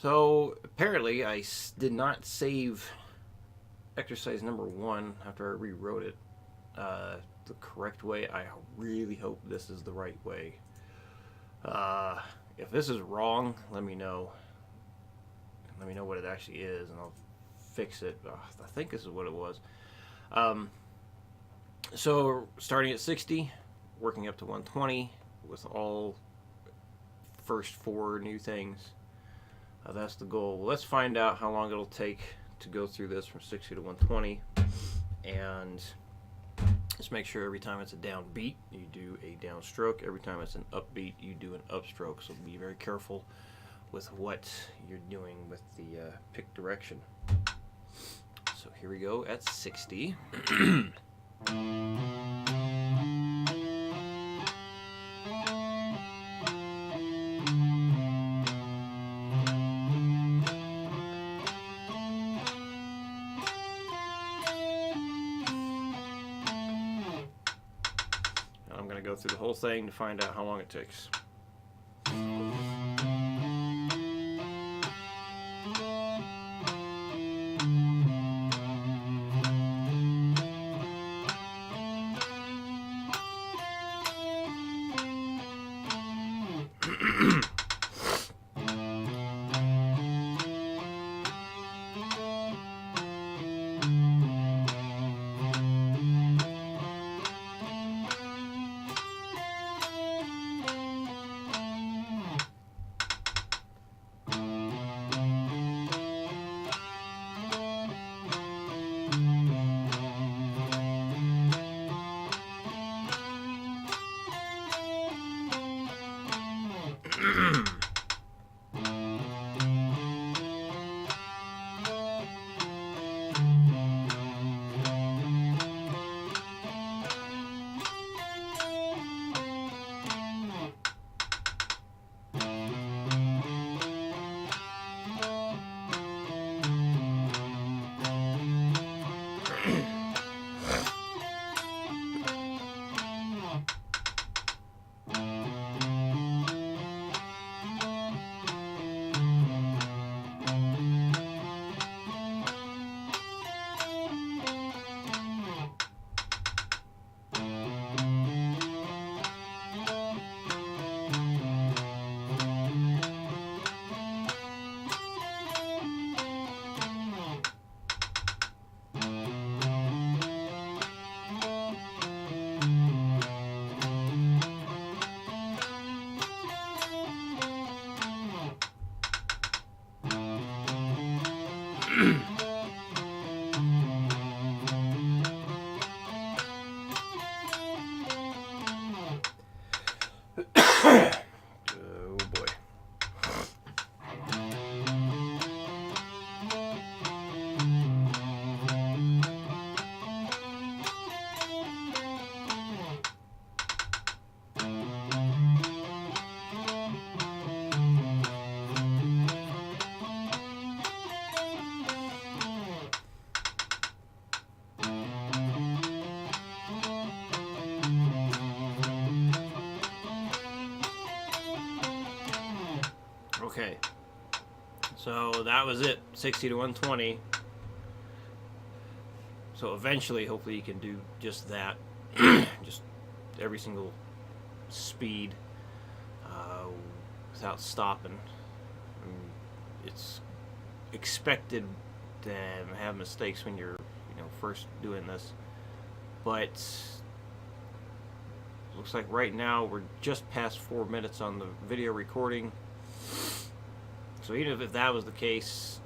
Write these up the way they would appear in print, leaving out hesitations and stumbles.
So apparently I did not save exercise number 1 after I rewrote it the correct way. I really hope this is the right way. Uh, if this is wrong, let me know. Let me know what it actually is, and I'll fix it. I think this is what it was. Um, so starting at 60, working up to 120 with all first 4 new things. That's the goal. Let's find out how long it'll take to go through this from 60 to 120, and just make sure every time it's a downbeat, you do a downstroke. Every time it's an upbeat, you do an upstroke. So be very careful with what you're doing with the pick direction. So here we go at 60. I'm going to go through the whole thing to find out how long it takes. Oh boy. Okay, so that was it, 60 to 120. So eventually, hopefully you can do just that, just every single speed without stopping. I mean, it's expected to have mistakes when you're, first doing this, but looks like right now we're just past 4 minutes on the video recording. So even if that was the case,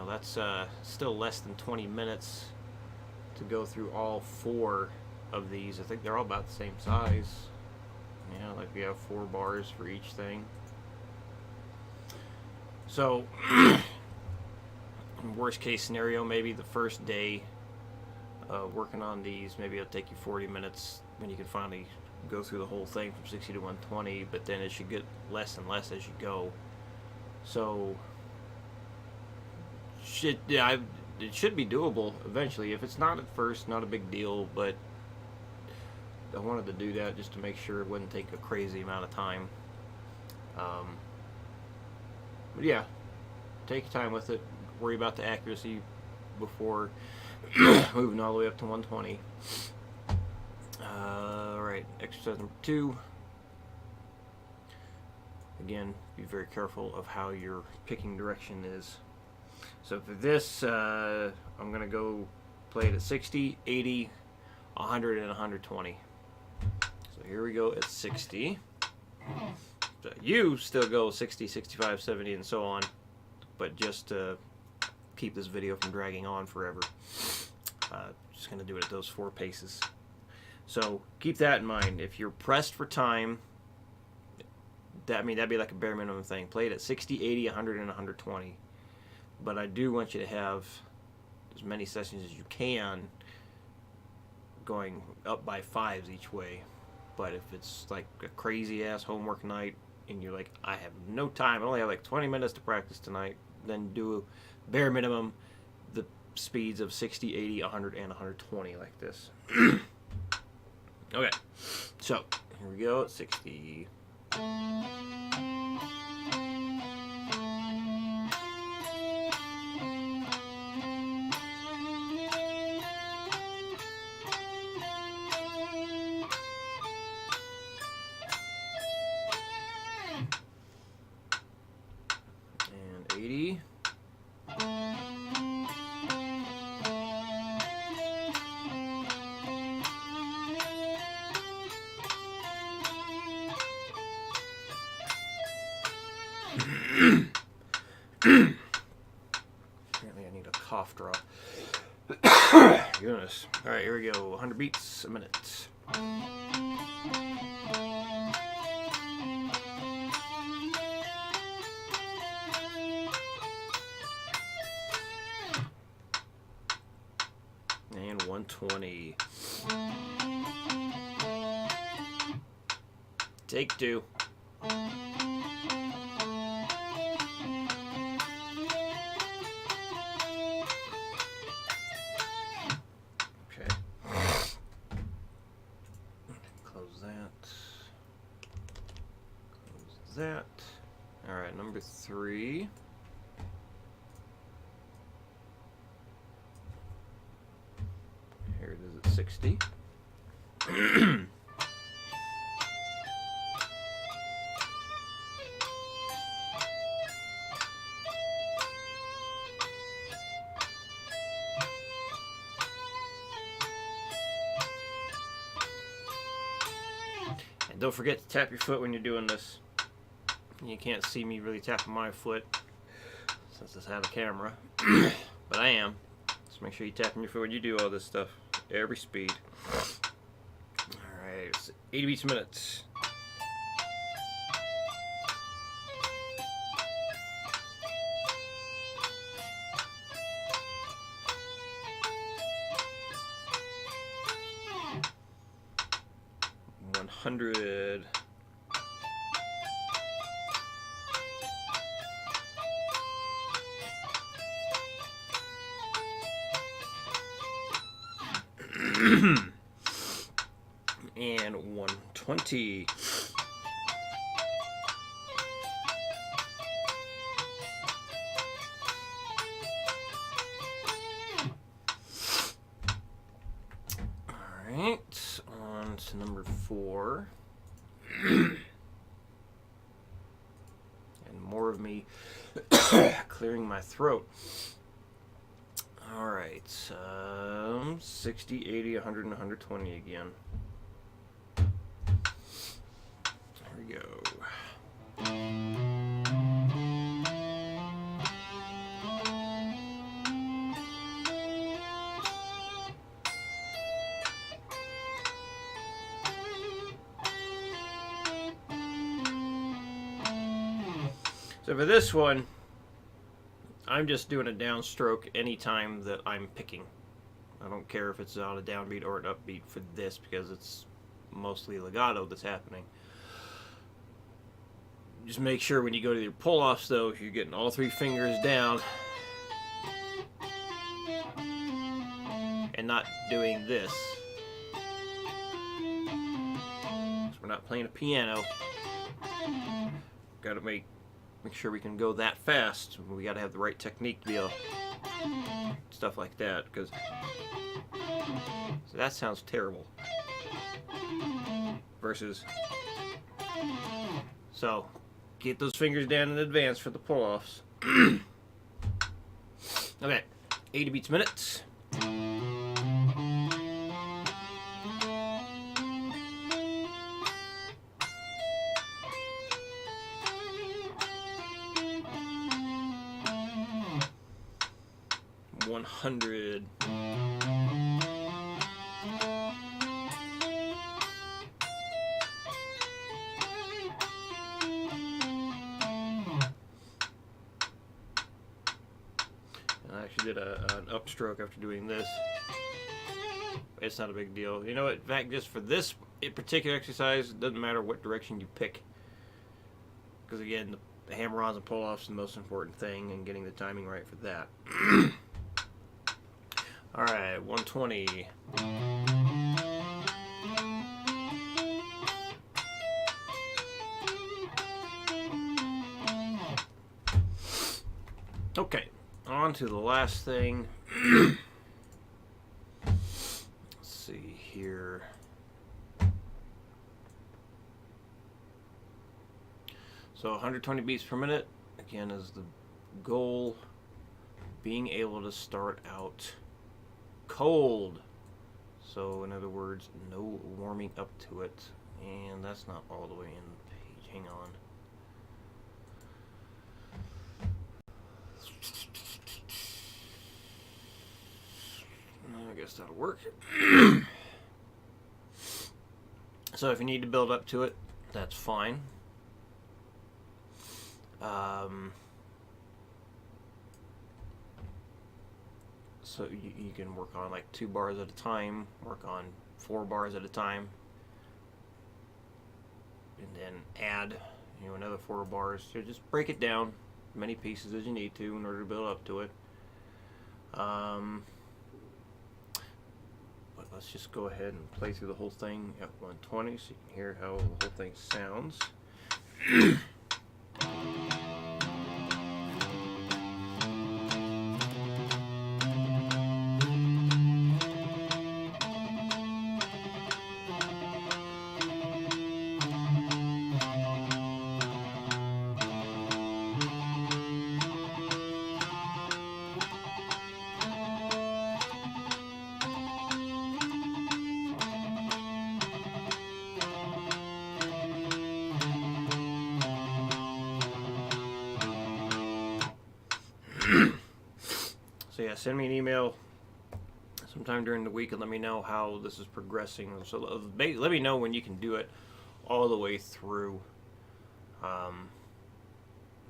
that's still less than 20 minutes to go through all 4 of these. I think they're all about the same size. Like we have 4 bars for each thing. So, worst case scenario, maybe the first day working on these, maybe it'll take you 40 minutes when you can finally go through the whole thing from 60 to 120, but then it should get less and less as you go. So, it should be doable eventually. If it's not at first, not a big deal, but I wanted to do that just to make sure it wouldn't take a crazy amount of time. But yeah, take your time with it. Worry about the accuracy before moving all the way up to 120. Alright, exercise number 2. Again, be very careful of how your picking direction is. So for this, I'm going to go play it at 60, 80, 100, and 120. So here we go at 60. So you still go 60, 65, 70, and so on. But just to keep this video from dragging on forever, just going to do it at those 4 paces. So keep that in mind. If you're pressed for time, that'd be like a bare minimum thing. Play it at 60, 80, 100, and 120. But I do want you to have as many sessions as you can going up by 5s each way. But if it's like a crazy ass homework night and you're like, I have no time, I only have like 20 minutes to practice tonight, then do bare minimum the speeds of 60, 80, 100, and 120 like this. Okay, so here we go at 60. And 80. Apparently I need a cough drop. Goodness. Alright, here we go. 100 beats a minute. And 120. Take 2. That. Alright, number 3. Here it is at 60. And don't forget to tap your foot when you're doing this. You can't see me really tapping my foot since it's out of camera, but I am. Just make sure you tap your foot when you do all this stuff. Every speed. Alright, it's 80 beats a minute. $100. And 120. Alright, on to number 4. And more of me clearing my throat. Alright, 60, 80, 100, and 120 again. There we go. So for this one, I'm just doing a downstroke anytime that I'm picking. I don't care if it's on a downbeat or an upbeat for this because it's mostly legato that's happening. Just make sure when you go to your pull-offs though, you're getting all 3 fingers down and not doing this. So we're not playing a piano. Gotta make make sure we can go that fast. We got to have the right technique to be able stuff like that, because so that sounds terrible. Versus, so get those fingers down in advance for the pull-offs. Okay, 80 beats a minute. $100. I actually did an upstroke after doing this. It's not a big deal. You know what? In fact, just for this particular exercise, it doesn't matter what direction you pick. Because again, the hammer-ons and pull-offs is the most important thing, and getting the timing right for that. Alright, 120. Okay, on to the last thing. Let's see here. So 120 beats per minute, again, is the goal. Being able to start out cold. So in other words, no warming up to it. And that's not all the way in the page. Hang on. I guess that'll work. So if you need to build up to it, that's fine. So you can work on like 2 bars at a time, work on 4 bars at a time, and then add, you know, another 4 bars. So just break it down as many pieces as you need to in order to build up to it. But let's just go ahead and play through the whole thing at 120 so you can hear how the whole thing sounds. So yeah, send me an email sometime during the week and let me know how this is progressing. So let me know when you can do it all the way through,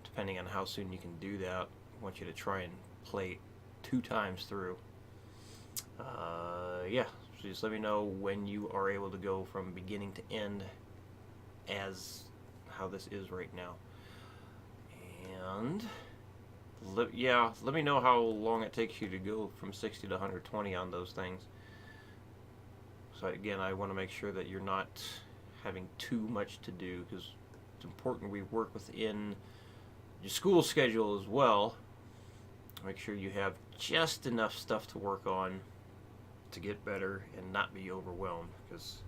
depending on how soon you can do that. I want you to try and play it 2 times through. Yeah, so just let me know when you are able to go from beginning to end as how this is right now. And let me know how long it takes you to go from 60 to 120 on those things. So again, I want to make sure that you're not having too much to do, because it's important we work within your school schedule as well. Make sure you have just enough stuff to work on to get better and not be overwhelmed, because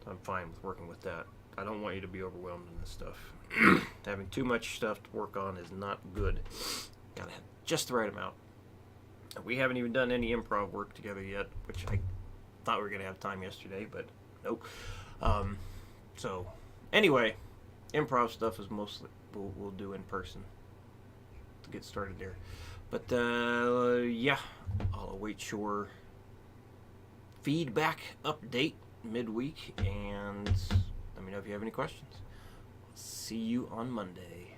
I'm fine with working with that. I don't want you to be overwhelmed in this stuff. Having too much stuff to work on is not good. Gotta have just the right amount. We haven't even done any improv work together yet, which I thought we were gonna have time yesterday, but nope. So anyway, improv stuff is mostly we'll do in person to get started there. But yeah, I'll await your feedback update midweek, and let me know if you have any questions. See you on Monday.